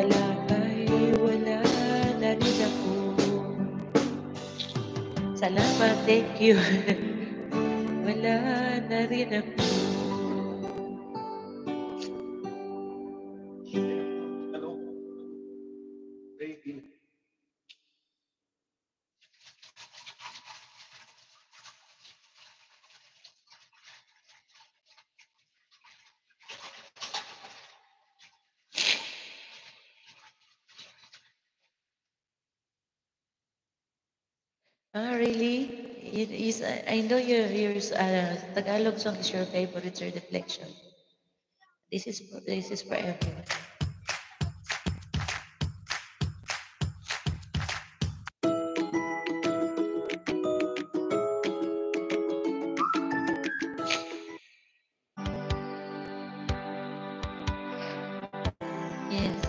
wala kay wala na rin ako. Salamat, thank you. Wala na rin ako. Really? It is, I know your Tagalog song is your favorite or deflection. This is for everyone. Yes.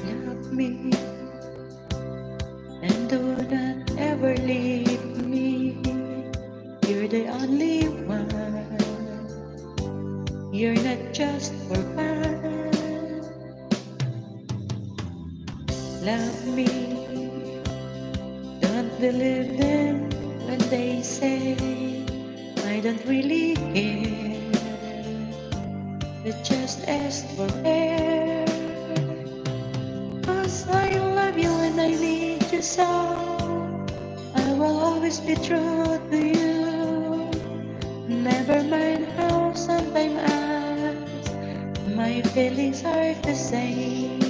Love me and do not ever leave me. You're the only one. You're not just for fun. Love me. Don't believe them when they say I don't really care. They just ask for air. 'Cause I love you and I need you so. I will always be true to you. Never mind how sometimes my feelings are the same.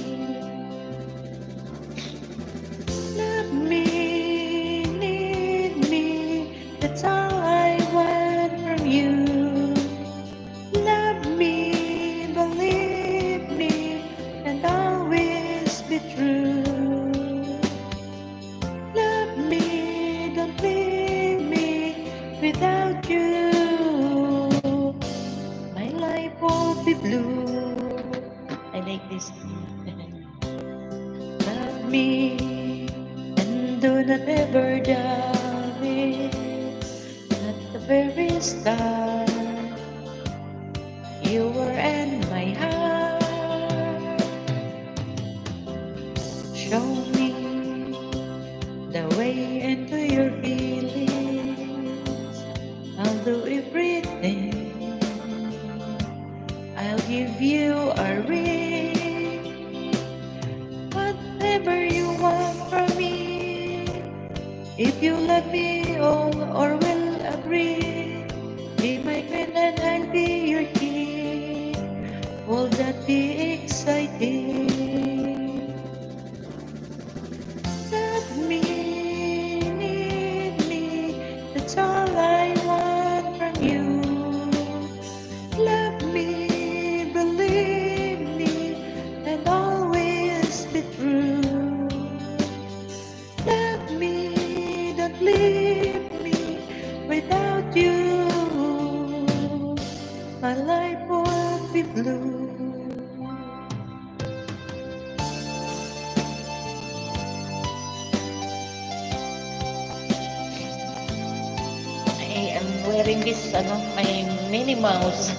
Love me, need me, that's all I want from you. Love me, believe me, and always be true. Love me, don't leave me without you. My life won't be blue. I like this. Love me and do not ever doubt me. At the very start, you were in my heart. Show me the way into your feelings. I'll do everything. I'll give you a ring. Whatever you want from me. If you love me all or will agree, be my queen and I'll be your king. Will that be exciting? Love me, need me, that's all I want from you. Love me, believe me, and always be true. Love me, don't leave me without you. My life won't be blue. I am wearing this, my Minnie Mouse.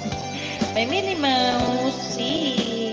My Minnie Mouse, see.